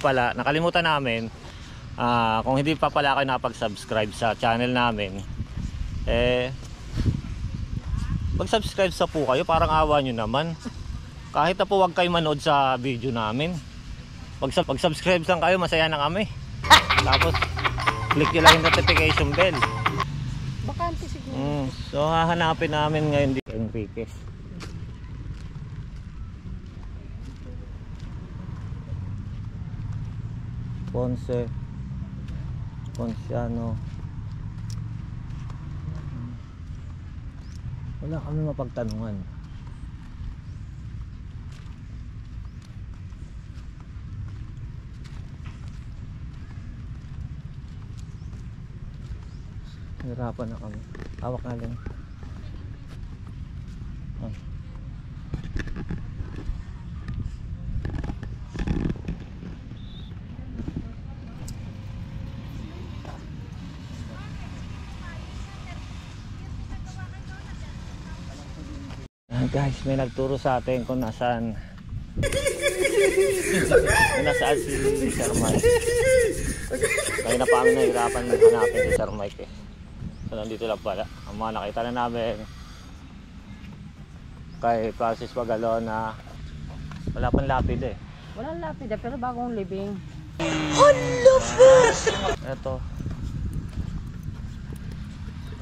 pala, nakalimutan namin. Kung hindi pa pala kayo nakapag-subscribe sa channel namin, mag-subscribe sa po kayo, parang awa nyo naman. Kahit na po wag kayo manood sa video namin, pag-subscribe lang kayo, masaya na kami. Tapos click nyo lang yung notification bell. Bakante siguro. So hahanapin namin ngayon dito Enriquez. Ponciano. Wala kami mapagtanungan. Hirapan na kami. Hawak na lang. Guys, may nagturo sa atin kung nasaan si Sir Mike. Kaya na pa kami nahirapan hanapin si Sir Mike So nandito lang pala. Ang mga nakita na namin kay Francis Pagalo na wala pang lapid Walang lapid pero bagong libing. Ito.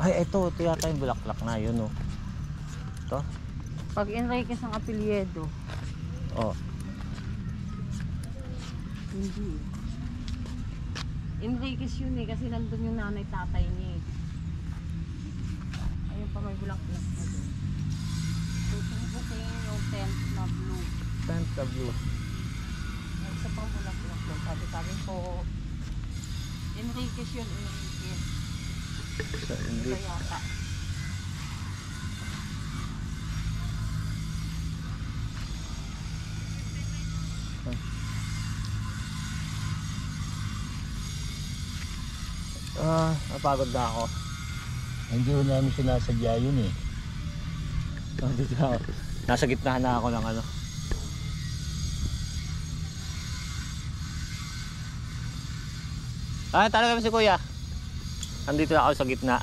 Ay, ito yata yung bulaklak na yun Ito. Pag Enriquez ang apelyido. Hindi. Enriquez yun kasi nandun yung nanay tatay niya Ayun pa may bulaklak na doon. So buking yung tent na blue. Tent na blue. May isa pang bulaklak doon. Sabi ko Enriquez yun, Enriquez. So, hindi. Ito yata. Napagod na ako. Hindi ko namin sinasadya yun Dito ako. Nasa gitna na ako ng talaga si Kuya. Andito na ako sa gitna.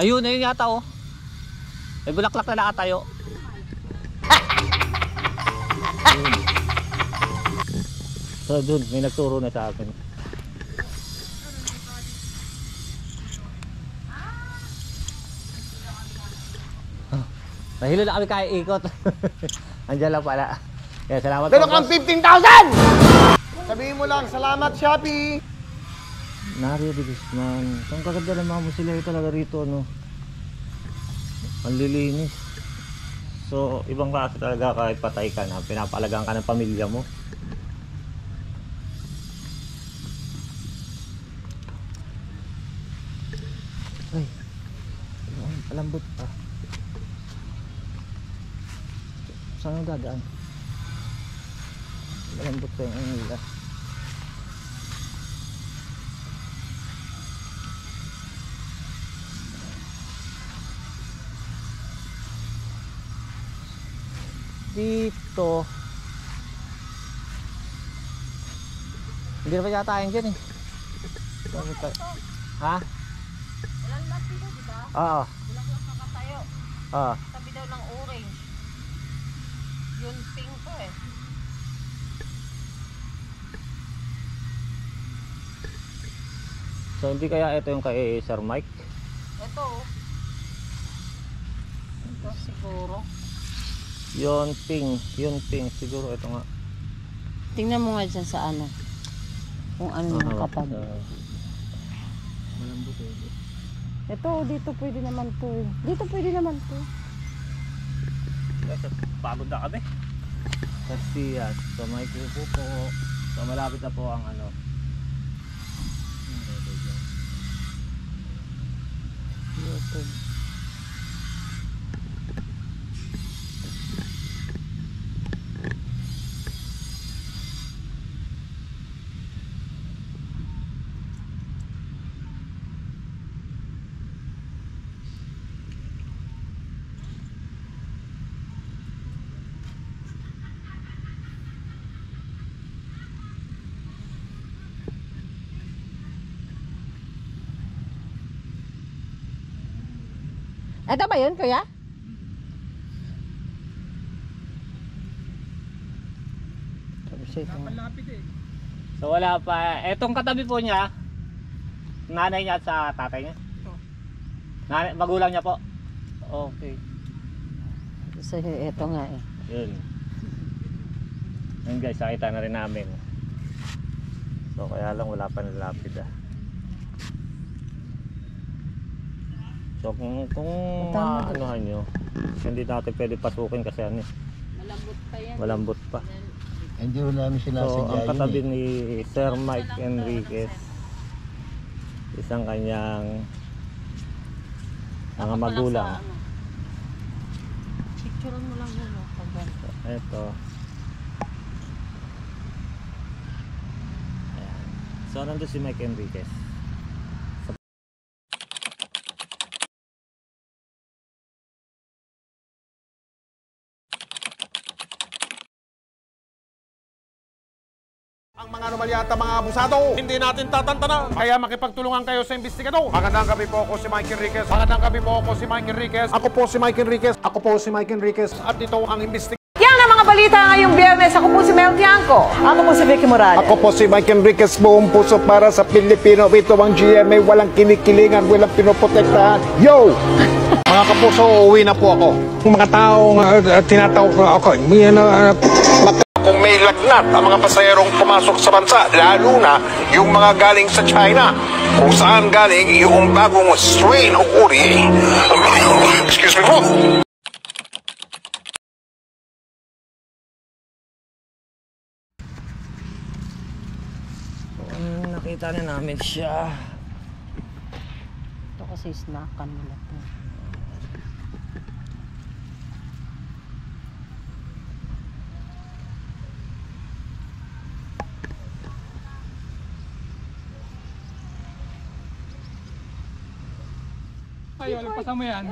Ayun yata May bulaklak na nakatayo. So doon, may nagturo na sa akin. Nahilo na kami kaya ikot. Andiyan lang pala. Kaya salamat po. Pero kang 15,000! Sabihin mo lang, salamat Shopee! Nario de Guzman. Ang kaganda ng mga musilya talaga rito Ang lilinis. So ibang klase talaga kahit patay ka na, pinapalagaan ka ng pamilya mo. Ay, palambot pa. Saan ang dadaan? Palambot pa yung nila. Dito hindi na ba yata yun dyan Ha? Walang lapid diba? Oo. Bulaklak nakatayo. Oo. Tabi daw ng orange. Yun pink ko So hindi kaya ito yung kay Sir Mike? Ito siguro. Yun pink siguro ito nga. Tingnan mo nga dyan sa kung ano yung kapag. Malambot Ito, dito pwede naman to. Dito pwede naman to. Guys, pagod na kami. Kasi so may kupo po. So malapit na po ang YouTube. Ito ba yun, kuya? So wala pa. Etong katabi po niya, nanay niya at sa tatay niya? Nanay, magulang niya po? Okay. So, ito nga eh. Yun. Yun guys, nakita na rin namin. So kaya lang wala pa nalapid ah. So kung anuhan nyo, hindi natin pwede pasukin kasi ano eh. Malambot pa yan. Malambot pa. Hindi ko namin So sinasadya ang katabi yun eh. ni Sir Mike Enriquez, isang kanyang mga magulang. Picturean mo lang yun. Pagbanto. Ito. Ayan. So nandun si Mike Enriquez. Ang mga anomalya at mga abusado, hindi natin tatantanan. Kaya makipagtulungan kayo sa investigador. Magandang gabi po ako si Mike Enriquez. Magandang gabi po ako si Mike Enriquez. Ako po si Mike Enriquez. Ako po si Mike Enriquez. At ito ang investigador. Yan ang mga balita ngayong Biyernes. Ako po si Mel Tiangco. Ako po si Vicky Morales. Ako po si Mike Enriquez, buong puso para sa Pilipino. Ito ang GMA, walang kinikilingan, walang pinoprotektahan. Yo! Mga kapuso, uuwi na po ako. Mga taong tinatawag ko ako, kung may lagnat ang mga pasayerong pumasok sa bansa, lalo na yung mga galing sa China, kung saan galing yung bagong strain o uri. Excuse me po. So, nakita na namin siya. Ito kasi snackan nila to. Ay, walang pasama yan.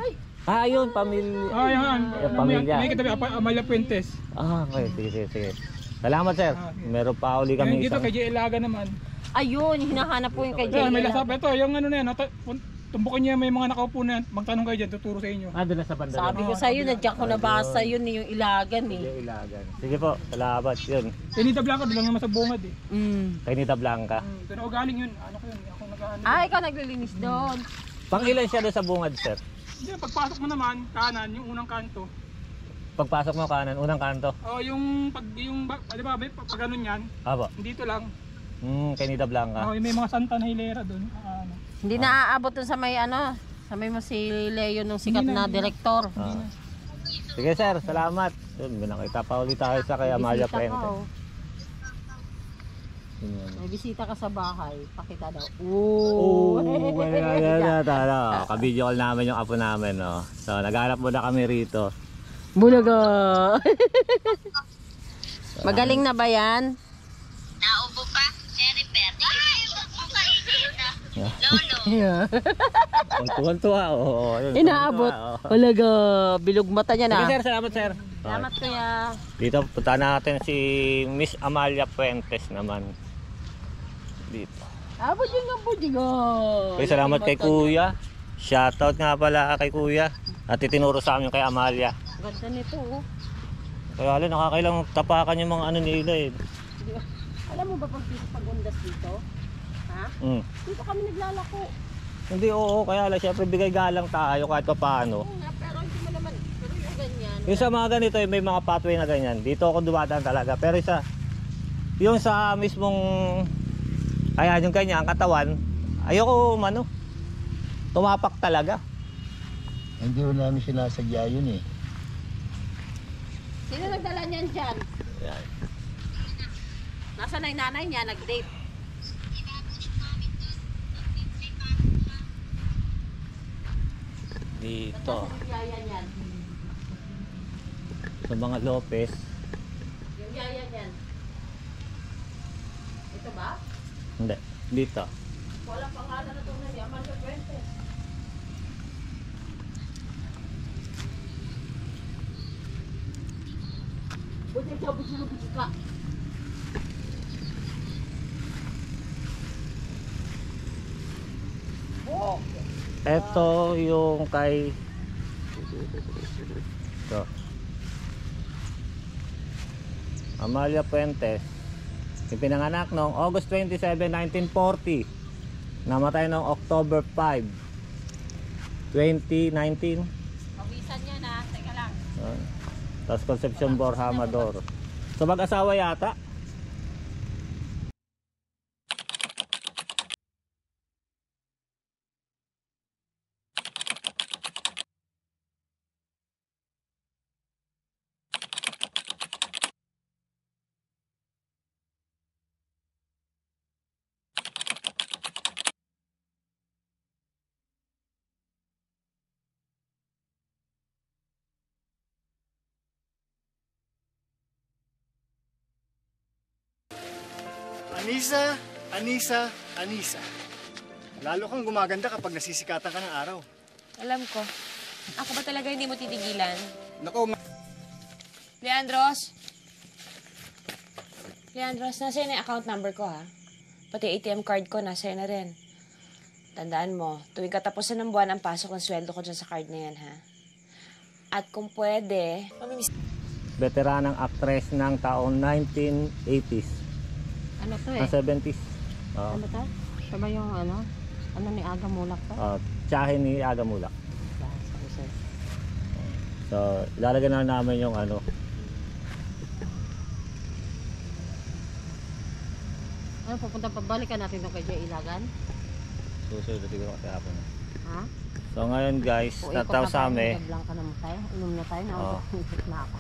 Ah, yun, pamilya. Ah, yan. Pamilya. May katabi, Amalia Puentes. Ah, okay, sige. Salamat sir. Meron pa uli kami Ngayon dito isang... kay J. Ilaga naman. Ayun, hinahanap po yung kay Ayan, may Jay. lasap. Ito, yung ano na yan. Tumbukin niya may mga nakaupo na yan. Magtanong kayo dyan, tuturo sa inyo. Ah, doon na sa banda. Sabi ko sa'yo, nadyan ko nabasa yun eh, yung ilagan eh. Yung Ilagan. Sige po, salamat. Yun. Tinita Blanco, doon lang naman sa bungad eh. Kay Nita Blanca. Doon ako galing yun. Ano ko yun? Ako nag-ano. Ah, ikaw naglilinis doon. Pang ilan siya doon sa bungad, sir? Hindi, pagpasok mo naman, kanan, yung unang kanto. Pagpasok mo kanan, unang kanto. Oh, yung pag yung di ba, pag ganun yan, Aba. dito lang. Kay Nita Blanca. Oh, may mga Santa na hilera doon. Ano. Hindi na aabot doon sa may ano, sa may mo si Leo nung sikat na direktor. Ah. Sige sir, salamat. Yun, may nakita pa ulit tayo sa kay Amalia Bisita ka, Puente. oh. Yun. May bisita ka sa bahay, pakita daw. Oh, wala. Ka-video call namin yung apo namin, no. So, naghanap muna kami rito. Bulaga! Magaling na ba yan? Naubo pa? Cherry bear. Ay! Lolo. Tuwan-tuwa, oo. Yun, Inaabot. tuwan-tuwa, oo. Bulaga, bilog mata niya Sige na. sir, salamat sir. Salamat kuya. Dito, punta natin si Miss Amalia Puentes naman. Dito. Abot yung nga budigo. Okay, salamat kay Kuya. Shoutout nga pala kay Kuya. At itinuro sa amin kay Amalia. Ganda nito oh. Kaya alin, nakakailang tapakan yung mga ano nila eh. Alam mo ba pag dito pagundas dito? Ha? Dito kami naglalako. Hindi, oo. Kaya lang, syempre bigay galang tayo kahit pa paano. Oo nga, pero hindi mo naman, pero yung ganyan. Yung sa mga ganito, may mga pathway na ganyan. Dito ako dumadaan talaga. Pero yung sa mismong, kaya yung ganyan, ang katawan, ayoko tumapak talaga. Hindi ko namin sinasadya yun eh. Sino nagdala niyan dyan? Yan. Nasaan na yung nanay niya, nag-date? Dito. Nasaan yung yaya niyan? Sa mga Lopez. Yung yaya niyan. Ito ba? Hindi. Dito. Walang pangalan na tunay ni Amalia Puentes. Buti ka, buti ka. Ito yung kay So, Amalia Puentes, ipinanganak noong August 27, 1940. Namatay noong October 5, 2019. Pawisan niya na. Teka lang. Tapos Concepcion Borja Amador. So mag-asawa yata. Anisa, Anisa, Anisa. Lalo kang gumaganda kapag nasisikatan ka ng araw. Alam ko. Ako ba talaga hindi mo titigilan? Nako, Leandros? Leandros, nasa na yung account number ko, ha? Pati ATM card ko, nasa na rin. Tandaan mo, tuwing katapusan ng buwan ang pasok ng sweldo ko dyan sa card na yan, ha? At kung pwede, Veteranang actress ng taong 1980s. Ano to Ng 70s. Ano to? Siya ba yung ano? Ano ni Aga Mulak to? Tsahe ni Aga Mulak. So, ilalagay na namin yung ano. Ano, pupunta pabalikan natin doon kay Jay Ilagan? Susunod na siguro kasi hapon. Ha? So ngayon guys, natapos sa amin. Inom na tayo, na ako.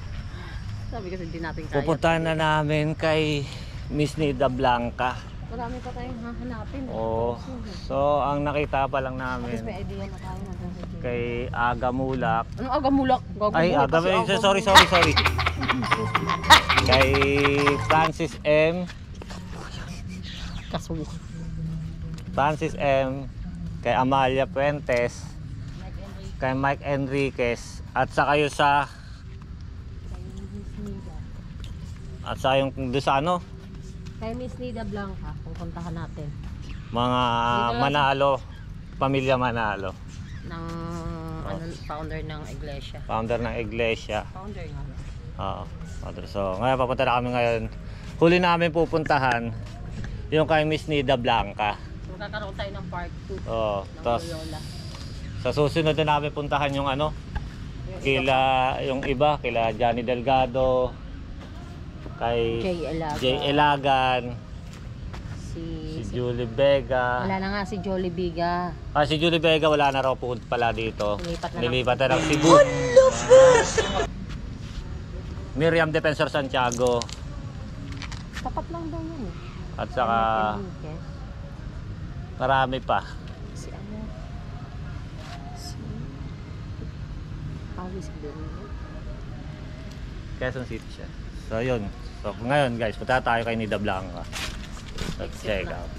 Sabi kasi hindi natin kaya. Pupuntahan na namin kay Miss Nida Blanca. Marami pa tayong hahanapin. Oo. So ang nakita pa lang Tapos namin may idea na tayo na doon sa Jay. kay Aga Mulak. Ano Aga Mulak? Ay, Aga, sorry. Kay Francis M. Kasuwa. Francis M. Kay Amalia Puentes. Kay Mike Enriquez. At saka yung sa... At saka yung doon sa ano? Kay Miss Nida Blanca, pupuntahan natin. Mga Manalo. Pamilya Manalo. Ng founder ng iglesia. Founder ng iglesia. Founder nga. Oo. So ngayon papunta na kami ngayon. Huli namin pupuntahan yung kay Miss Nida Blanca. Magkakaroon tayo ng part 2 Oo. ng Tapos Loyola. sa susunod na namin puntahan yung ano, yung iba, kila Johnny Delgado, kay Jay Elagan, si Julie Vega. Wala na nga si Jolie Biga. Si Julie Vega wala na raw po pala dito. Nilipat na ng Cebu. Miriam Defensor Santiago. Tapat lang daw yun eh. At saka marami pa. Si ano? Si Alice Guerrero. Quezon City siya. So yun. So ngayon guys, punta tayo kay Nida Blanca. Let's check out.